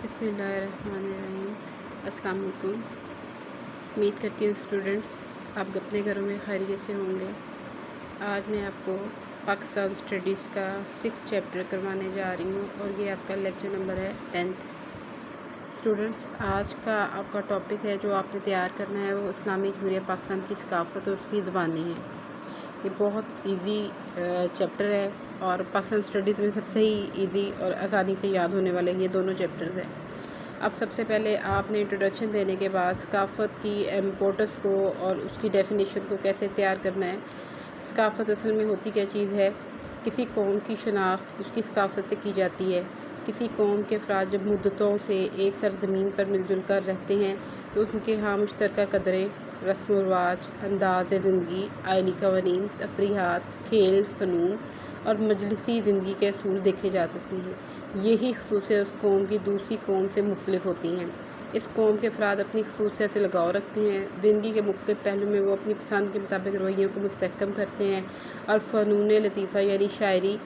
بسم اللہ الرحمن الرحیم۔ السلام علیکم۔ امید کرتی ہوں اسٹوڈنٹس آپ اپنے گھروں میں خیریت سے ہوں گے۔ آج میں آپ کو پاکستان اسٹڈیز کا 6 چیپٹر کروانے جا رہی ہوں اور یہ آپ کا لیکچر نمبر ہے 10th۔ اسٹوڈنٹس آج کا آپ کا ٹاپک ہے جو آپ نے تیار کرنا ہے وہ اسلامی جمہوریہ پاکستان کی ثقافت اور اس کی زبانیں ہیں۔ یہ بہت ایزی چیپٹر ہے اور پاکستان اسٹڈیز میں سب سے ہی ایزی اور آسانی سے یاد ہونے والے یہ دونوں چیپٹرز ہیں۔ اب سب سے پہلے آپ نے انٹروڈکشن دینے کے بعد ثقافت کی امپورٹنس کو اور اس کی ڈیفینیشن کو کیسے تیار کرنا ہے، ثقافت اصل میں ہوتی کیا چیز ہے، کسی قوم کی شناخت اس کی ثقافت سے کی جاتی ہے۔ کسی قوم کے افراد جب مدتوں سے ایک سرزمین پر مل جل کر رہتے ہیں تو ان کے ہاں مشترکہ قدریں، رسم و رواج، انداز زندگی، آئلی قوانین، تفریحات، کھیل، فنون اور مجلسی زندگی کے اصول دیکھے جا سکتے ہیں۔ یہی خصوصیت اس قوم کی دوسری قوم سے مختلف ہوتی ہیں۔ اس قوم کے افراد اپنی خصوصیت سے لگاؤ رکھتے ہیں، زندگی کے مختلف پہلو میں وہ اپنی پسند کے مطابق رویوں کو مستحکم کرتے ہیں اور فنون لطیفہ یعنی شاعری،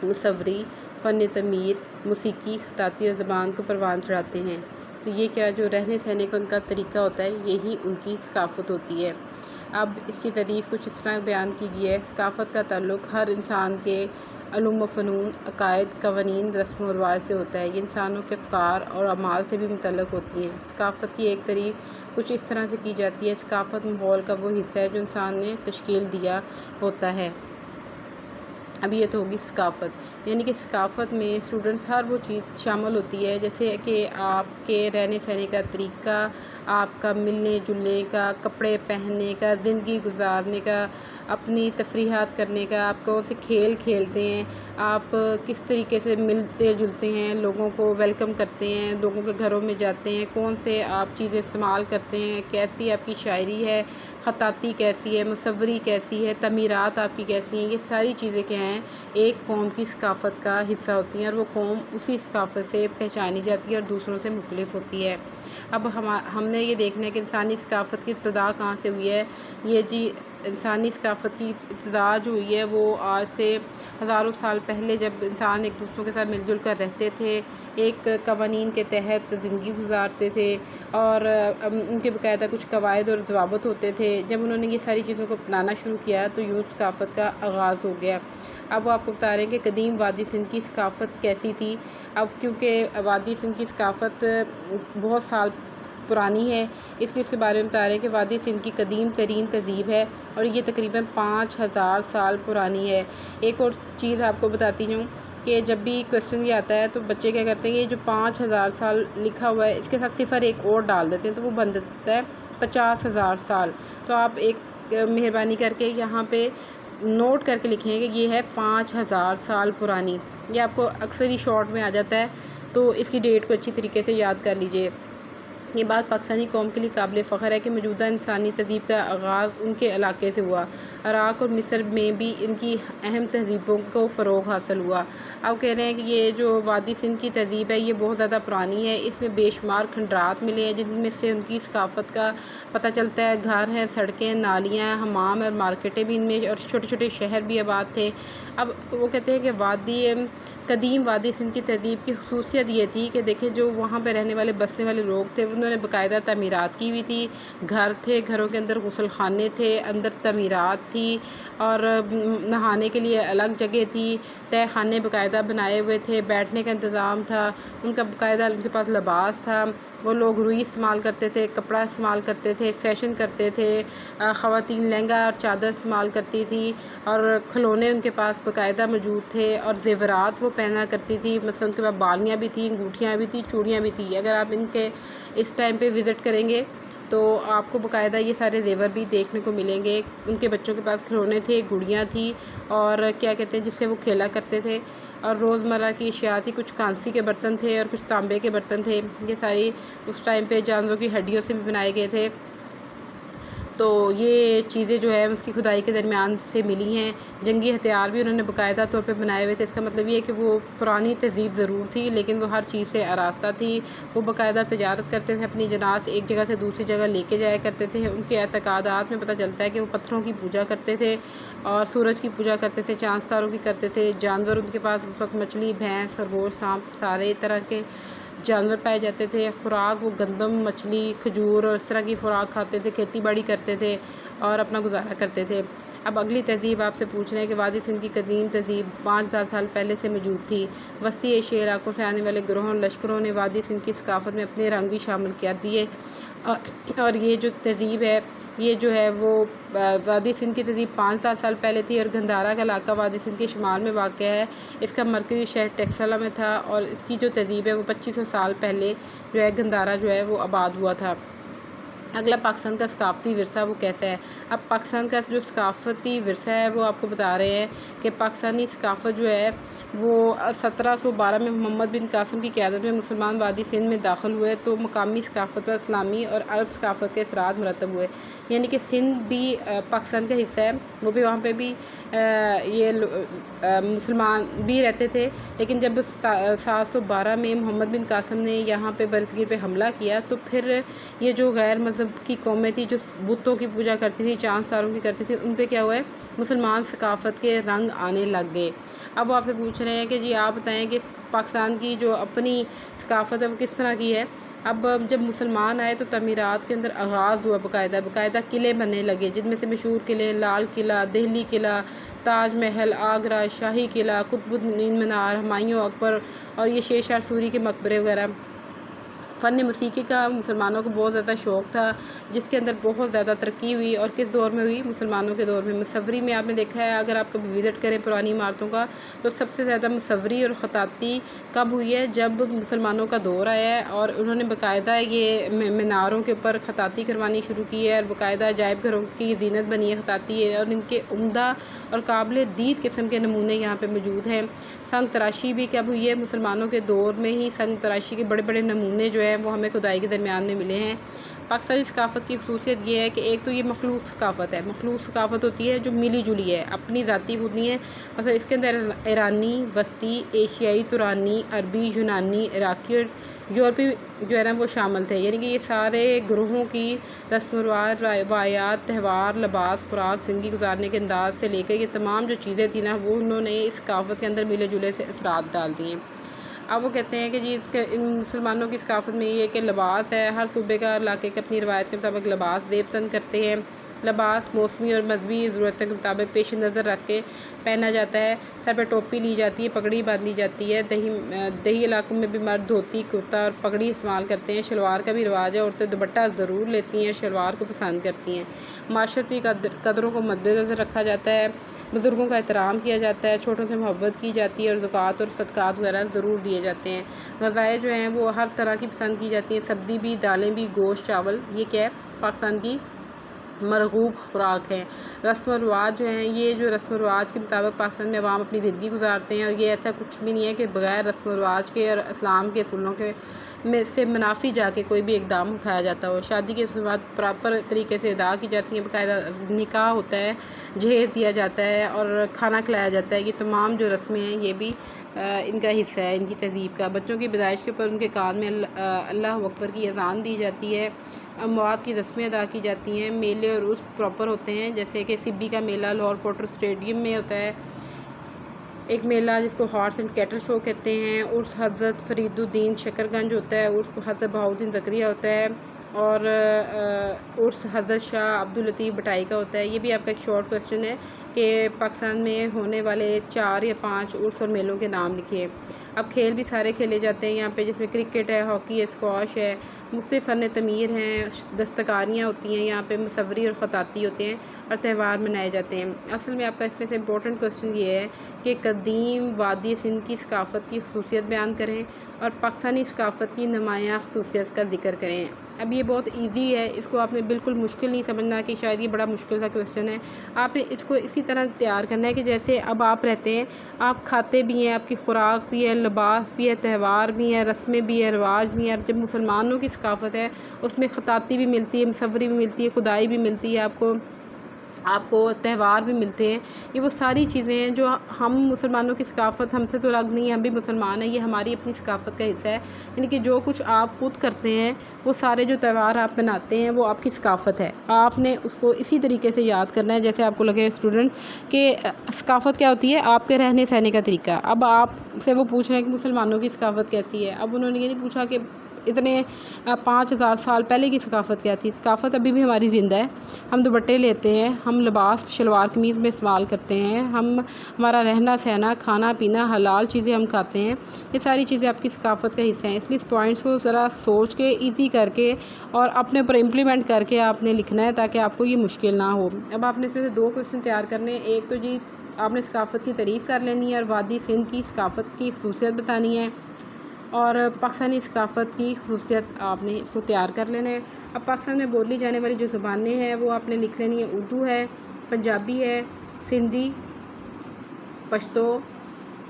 مصوری، فن تعمیر، موسیقی، خطاطی اور زبان کو پروان چڑھاتے ہیں۔ تو یہ کیا جو رہنے سہنے کا ان کا طریقہ ہوتا ہے یہی ان کی ثقافت ہوتی ہے۔ اب اس کی تعریف کچھ اس طرح بیان کیجیے ہے، ثقافت کا تعلق ہر انسان کے علوم و فنون، عقائد، قوانین، رسم و رواج سے ہوتا ہے۔ یہ انسانوں کے افکار اور اعمال سے بھی متعلق ہوتی ہیں۔ ثقافت کی ایک تعریف کچھ اس طرح سے کی جاتی ہے، ثقافت ماحول کا وہ حصہ ہے جو انسان نے تشکیل دیا ہوتا ہے۔ اب یہ تو ہوگی ثقافت، یعنی کہ ثقافت میں اسٹوڈنٹس ہر وہ چیز شامل ہوتی ہے جیسے کہ آپ کے رہنے سہنے کا طریقہ، آپ کا ملنے جلنے کا، کپڑے پہننے کا، زندگی گزارنے کا، اپنی تفریحات کرنے کا، آپ کون سے کھیل کھیلتے ہیں، آپ کس طریقے سے ملتے جلتے ہیں، لوگوں کو ویلکم کرتے ہیں، لوگوں کے گھروں میں جاتے ہیں، کون سے آپ چیزیں استعمال کرتے ہیں، کیسی آپ کی شاعری ہے، خطاطی کیسی ہے، مصوری کیسی ہے، تعمیرات آپ کی کیسی ہیں، یہ ساری چیزیں کیا ہیں ایک قوم کی ثقافت کا حصہ ہوتی ہیں اور وہ قوم اسی ثقافت سے پہچانی جاتی ہے اور دوسروں سے مختلف ہوتی ہے۔ اب ہم نے یہ دیکھنا ہے کہ انسانی ثقافت کی ابتدا کہاں سے ہوئی ہے۔ یہ جی انسانی ثقافت کی ابتدا جو ہوئی ہے وہ آج سے ہزاروں سال پہلے جب انسان ایک دوسروں کے ساتھ مل جل کر رہتے تھے، ایک قوانین کے تحت زندگی گزارتے تھے اور ان کے باقاعدہ کچھ قواعد اور ضوابط ہوتے تھے۔ جب انہوں نے یہ ساری چیزوں کو اپنانا شروع کیا تو یوں ثقافت کا آغاز ہو گیا۔ اب وہ آپ کو بتا رہے ہیں کہ قدیم وادی سندھ کی ثقافت کیسی تھی۔ اب کیونکہ وادی سندھ کی ثقافت بہت سال پرانی ہے اس لیے اس کے بارے میں بتا رہے ہیں کہ وادی سندھ کی قدیم ترین تہذیب ہے اور یہ تقریباً 5000 سال پرانی ہے۔ ایک اور چیز آپ کو بتاتی ہوں کہ جب بھی کویسچن یہ آتا ہے تو بچے کیا کرتے ہیں، یہ جو 5000 سال لکھا ہوا ہے اس کے ساتھ صفر ایک اور ڈال دیتے ہیں تو وہ بن جاتا ہے 50,000 سال۔ تو آپ ایک مہربانی کر کے یہاں پہ نوٹ کر کے لکھیں کہ یہ ہے 5000 سال پرانی۔ یہ آپ کو اکثر ہی شارٹ میں آ جاتا ہے تو اس کی ڈیٹ کو اچھی طریقے سے یاد کر لیجئے۔ یہ بات پاکستانی قوم کے لیے قابل فخر ہے کہ موجودہ انسانی تہذیب کا آغاز ان کے علاقے سے ہوا۔ عراق اور مصر میں بھی ان کی اہم تہذیبوں کو فروغ حاصل ہوا۔ اب کہہ رہے ہیں کہ یہ جو وادی سندھ کی تہذیب ہے یہ بہت زیادہ پرانی ہے، اس میں بے شمار کھنڈرات ملے ہیں جن میں سے ان کی ثقافت کا پتہ چلتا ہے۔ گھر ہیں، سڑکیں، نالیاں، حمام اور مارکیٹیں بھی ان میں اور چھوٹے چھوٹے شہر بھی آباد تھے۔ اب وہ کہتے ہیں کہ قدیم وادی سندھ کی تہذیب کی خصوصیت یہ تھی کہ دیکھیں جو وہاں پہ رہنے والے بسنے والے لوگ تھے انہوں نے باقاعدہ تعمیرات کی ہوئی تھی، گھر تھے، گھروں کے اندر غسل خانے تھے، اندر تعمیرات تھی اور نہانے کے لیے الگ جگہ تھی، تہہ خانے باقاعدہ بنائے ہوئے تھے، بیٹھنے کا انتظام تھا، ان کا باقاعدہ ان کے پاس لباس تھا، وہ لوگ روئی استعمال کرتے تھے، کپڑا استعمال کرتے تھے، فیشن کرتے تھے، خواتین لہنگا اور چادر استعمال کرتی تھی اور کھلونے ان کے پاس باقاعدہ موجود تھے اور زیورات وہ پہنا کرتی تھی، مثلا ان کے پاس بالیاں بھی تھیں، انگوٹھیاں بھی تھیں، چوڑیاں بھی تھیں۔ اگر آپ ان کے اس ٹائم پہ وزٹ کریں گے تو آپ کو باقاعدہ یہ سارے زیور بھی دیکھنے کو ملیں گے۔ ان کے بچوں کے پاس کھلونے تھے، گڑیاں تھیں اور کیا کہتے ہیں جس سے وہ کھیلا کرتے تھے اور روزمرہ کی اشیاء تھی، کچھ کانسی کے برتن تھے اور کچھ تانبے کے برتن تھے۔ یہ ساری اس ٹائم پہ جانوروں کی ہڈیوں سے بھی بنائے گئے تھے۔ تو یہ چیزیں جو ہے اس کی کھدائی کے درمیان سے ملی ہیں۔ جنگی ہتھیار بھی انہوں نے باقاعدہ طور پہ بنائے ہوئے تھے۔ اس کا مطلب یہ ہے کہ وہ پرانی تہذیب ضرور تھی لیکن وہ ہر چیز سے آراستہ تھی۔ وہ باقاعدہ تجارت کرتے تھے، اپنی جناس ایک جگہ سے دوسری جگہ لے کے جایا کرتے تھے۔ ان کے اعتقادات میں پتہ چلتا ہے کہ وہ پتھروں کی پوجا کرتے تھے اور سورج کی پوجا کرتے تھے، چاند ستاروں کی کرتے تھے۔ جانور ان کے پاس اس وقت مچھلی، بھینس، خرگوش، سانپ، سارے طرح کے جانور پائے جاتے تھے، خوراک وہ گندم، مچھلی، کھجور اور اس طرح کی خوراک کھاتے تھے، کھیتی باڑی کرتے تھے اور اپنا گزارا کرتے تھے۔ اب اگلی تہذیب آپ سے پوچھ رہے ہیں کہ وادی سندھ کی قدیم تہذیب 5000 سال پہلے سے موجود تھی۔ وسطی ایشیائی علاقوں سے آنے والے گروہوں اور لشکروں نے وادی سندھ کی ثقافت میں اپنے رنگ بھی شامل کر دیے، اور یہ جو تہذیب ہے یہ جو ہے وہ وادی سندھ کی تہذیب 5000 سال پہلے تھی، اور گندھارا کا علاقہ وادی سندھ کے شمال میں واقع ہے۔ اس کا مرکزی شہر ٹیکسلا میں تھا، اور اس کی جو تہذیب ہے وہ 2500 سال پہلے جو ہے گندھارا جو ہے وہ آباد ہوا تھا۔ اگلا پاکستان کا ثقافتی ورثہ وہ کیسا ہے؟ اب پاکستان کا جو ثقافتی ورثہ ہے وہ آپ کو بتا رہے ہیں کہ پاکستانی ثقافت جو ہے وہ 1712 میں محمد بن قاسم کی قیادت میں مسلمان وادی سندھ میں داخل ہوئے تو مقامی ثقافت پر اسلامی اور عرب ثقافت کے اثرات مرتب ہوئے، یعنی کہ سندھ بھی پاکستان کا حصہ ہے، وہ بھی وہاں پہ بھی یہ مسلمان بھی رہتے تھے، لیکن جب 712 میں محمد بن قاسم نے یہاں پہ برصغیر پہ حملہ کیا تو پھر یہ جو غیر مذہب کی قومیں تھی جو بتوں کی پوجا کرتی تھی، چاند ستاروں کی کرتی تھی، ان پہ کیا ہوا ہے مسلمان ثقافت کے رنگ آنے لگ گئے۔ اب وہ آپ سے پوچھ رہے ہیں کہ جی آپ بتائیں کہ پاکستان کی جو اپنی ثقافت ہے وہ کس طرح کی ہے۔ اب جب مسلمان آئے تو تعمیرات کے اندر آغاز ہوا، باقاعدہ قلعے بننے لگے، جن میں سے مشہور قلعے لال قلعہ، دہلی قلعہ، تاج محل، آگرہ، شاہی قلعہ، قطب الدین مینار، ہمایوں اکبر اور یہ شیر شاہ سوری کے مقبرے وغیرہ۔ فن موسیقی کا مسلمانوں کو بہت زیادہ شوق تھا، جس کے اندر بہت زیادہ ترقی ہوئی، اور کس دور میں ہوئی؟ مسلمانوں کے دور میں۔ مصوری میں آپ نے دیکھا ہے، اگر آپ کبھی وزٹ کریں پرانی عمارتوں کا تو سب سے زیادہ مصوری اور خطاطی کب ہوئی ہے؟ جب مسلمانوں کا دور آیا ہے، اور انہوں نے باقاعدہ یہ میناروں کے اوپر خطاطی کروانی شروع کی ہے، اور باقاعدہ عجائب گھروں کی زینت بنی ہے خطاطی ہے، اور ان کے عمدہ اور قابل دید قسم کے نمونے یہاں پہ موجود ہیں۔ سنگ تراشی بھی کب ہوئی ہے؟ مسلمانوں کے دور میں ہی سنگ تراشی کے بڑے بڑے نمونے جو ہیں وہ ہمیں کھدائی کے درمیان میں ملے ہیں۔ پاکستانی ثقافت کی خصوصیت یہ ہے کہ ایک تو یہ مخلوق ثقافت ہے، مخلوق ثقافت ہوتی ہے جو ملی جلی ہے، اپنی ذاتی ہوتی ہے، مثلا اس کے اندر ایرانی، وسطی ایشیائی، ترانی، عربی، یونانی، عراقی اور یورپی جو ہے نا وہ شامل تھے، یعنی کہ یہ سارے گروہوں کی رسم و رواج، روایات، تہوار، لباس، خوراک، زندگی گزارنے کے انداز سے لے کے یہ تمام جو چیزیں تھیں نا وہ انہوں نے اس ثقافت کے اندر ملے جلے سے اثرات ڈال دیے۔ اب وہ کہتے ہیں کہ جی ان مسلمانوں کی ثقافت میں یہ کہ لباس ہے، ہر صوبے کا علاقے کے اپنی روایت کے مطابق لباس زیب تن کرتے ہیں، لباس موسمی اور مذہبی ضرورتوں کے مطابق پیش نظر رکھ کے پہنا جاتا ہے، سر پہ ٹوپی لی جاتی ہے، پگڑی باندھی جاتی ہے، دیہی علاقوں میں بھی مرد دھوتی کرتا اور پگڑی استعمال کرتے ہیں، شلوار کا بھی رواج ہے، عورتیں دوپٹہ ضرور لیتی ہیں، شلوار کو پسند کرتی ہیں، معاشرتی قدروں کو مد نظر رکھا جاتا ہے، بزرگوں کا احترام کیا جاتا ہے، چھوٹوں سے محبت کی جاتی ہے، اور زکوٰۃ اور صدقات وغیرہ ضرور دیے جاتے ہیں، غذائیں جو ہیں وہ ہر طرح کی پسند کی جاتی ہیں، سبزی بھی، دالیں بھی، گوشت، چاول، یہ کیا ہے پاکستان کی مرغوب خوراک ہے۔ رسم و رواج جو ہیں، یہ جو رسم و رواج کے مطابق پاکستان میں عوام اپنی زندگی گزارتے ہیں، اور یہ ایسا کچھ بھی نہیں ہے کہ بغیر رسم و رواج کے اور اسلام کے اصولوں کے میں سے منافی جا کے کوئی بھی اقدام اٹھایا جاتا ہو۔ شادی کی رسومات پراپر طریقے سے ادا کی جاتی ہیں، باقاعدہ نکاح ہوتا ہے، جہیز دیا جاتا ہے اور کھانا کھلایا جاتا ہے، یہ تمام جو رسمیں ہیں یہ بھی ان کا حصہ ہے، ان کی تہذیب کا۔ بچوں کی پیدائش کے اوپر ان کے کان میں اللہ اکبر کی اذان دی جاتی ہے، اموات کی رسمیں ادا کی جاتی ہیں، میلے اور عرس پراپر ہوتے ہیں، جیسے کہ سبی کا میلہ لاہور فورٹ اسٹیڈیم میں ہوتا ہے، ایک میلہ جس کو ہارس اینڈ کیٹل شو کہتے ہیں، عرس حضرت فرید الدین شکر گنج ہوتا ہے، عرس حضرت بہاؤالدین زکریا ہوتا ہے، اور عرس حضرت شاہ عبداللطیف بٹائی کا ہوتا ہے۔ یہ بھی آپ کا ایک شارٹ کویسچن ہے کہ پاکستان میں ہونے والے 4 یا 5 عرس اور میلوں کے نام لکھیے۔ اب کھیل بھی سارے کھیلے جاتے ہیں یہاں پہ، جس میں کرکٹ ہے، ہاکی ہے، اسکواش ہے، مختلف فن تعمیر ہیں، دستکاریاں ہوتی ہیں، یہاں پہ مصوری اور خطاطی ہوتے ہیں، اور تہوار منائے جاتے ہیں۔ اصل میں آپ کا اس میں سے امپورٹنٹ کویسچن یہ ہے کہ قدیم وادی سندھ کی ثقافت کی خصوصیت بیان کریں اور پاکستانی ثقافت کی نمایاں خصوصیت کا ذکر کریں۔ اب یہ بہت ایزی ہے، اس کو آپ نے بالکل مشکل نہیں سمجھنا کہ شاید یہ بڑا مشکل سا کویسچن ہے، آپ نے اس کو اسی طرح تیار کرنا ہے کہ جیسے اب آپ رہتے ہیں، آپ کھاتے بھی ہیں، آپ کی خوراک بھی ہے، لباس بھی ہے، تہوار بھی ہیں، رسمیں بھی ہیں، رواج بھی ہیں، اور جب مسلمانوں کی ثقافت ہے اس میں خطاطی بھی ملتی ہے، مصوری بھی ملتی ہے، کھدائی بھی ملتی ہے آپ کو، آپ کو تہوار بھی ملتے ہیں۔ یہ وہ ساری چیزیں ہیں جو ہم مسلمانوں کی ثقافت ہم سے تو الگ نہیں ہے، ہم بھی مسلمان ہیں، یہ ہماری اپنی ثقافت کا حصہ ہے۔ یعنی کہ جو کچھ آپ خود کرتے ہیں، وہ سارے جو تہوار آپ مناتے ہیں، وہ آپ کی ثقافت ہے۔ آپ نے اس کو اسی طریقے سے یاد کرنا ہے جیسے آپ کو لگے اسٹوڈنٹ کہ ثقافت کیا ہوتی ہے، آپ کے رہنے سہنے کا طریقہ۔ اب آپ سے وہ پوچھ رہے ہیں کہ مسلمانوں کی ثقافت کیسی ہے، اب انہوں نے یہ نہیں پوچھا کہ اتنے 5000 سال پہلے کی ثقافت کیا تھی۔ ثقافت ابھی بھی ہماری زندہ ہے، ہم دوپٹے لیتے ہیں، ہم لباس شلوار قمیض میں استعمال کرتے ہیں، ہمارا رہنا سہنا، کھانا پینا، حلال چیزیں ہم کھاتے ہیں، یہ ساری چیزیں آپ کی ثقافت کا حصہ ہیں۔ اس لیے اس پوائنٹس کو ذرا سوچ کے ایزی کر کے اور اپنے اوپر امپلیمنٹ کر کے آپ نے لکھنا ہے تاکہ آپ کو یہ مشکل نہ ہو۔ اب آپ نے اس میں سے 2 کوسچن تیار کرنے ہیں۔ ایک تو جی آپ نے ثقافت کی تعریف کر لینی ہے اور وادی سندھ کی ثقافت کی خصوصیت بتانی ہے، اور پاکستانی ثقافت کی خصوصیت آپ نے اس کو تیار کر لینا ہے۔ اب پاکستان میں بولی جانے والی جو زبانیں ہیں وہ آپ نے لکھ لینی ہے۔ اردو ہے، پنجابی ہے، سندھی، پشتو،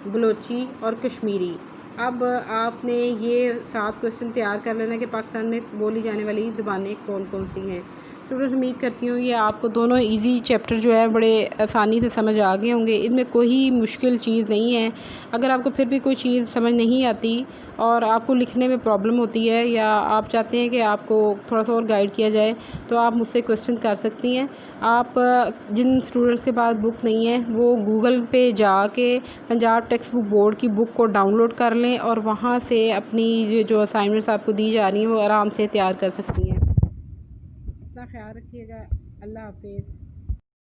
بلوچی اور کشمیری۔ اب آپ نے یہ 7 کوسچن تیار کر لینا ہے کہ پاکستان میں بولی جانے والی زبانیں کون کون سی ہیں۔ اسٹوڈنٹس امید کرتی ہوں یہ آپ کو دونوں ایزی چیپٹر جو ہے بڑے آسانی سے سمجھ آ گئے ہوں گے، ان میں کوئی مشکل چیز نہیں ہے۔ اگر آپ کو پھر بھی کوئی چیز سمجھ نہیں آتی اور آپ کو لکھنے میں پرابلم ہوتی ہے یا آپ چاہتے ہیں کہ آپ کو تھوڑا سا اور گائیڈ کیا جائے تو آپ مجھ سے کوسچن کر سکتی ہیں۔ آپ جن اسٹوڈنٹس کے پاس بک نہیں ہے وہ گوگل پہ جا کے پنجاب ٹیکسٹ بک بورڈ کی بک کو ڈاؤن لوڈ کر لیں اور وہاں سے اپنی جو اسائنمنٹس آپ کو دی جا رہی ہیں وہ آرام سے تیار کر سکتی ہیں۔ اپنا خیال رکھیے گا۔ اللہ حافظ۔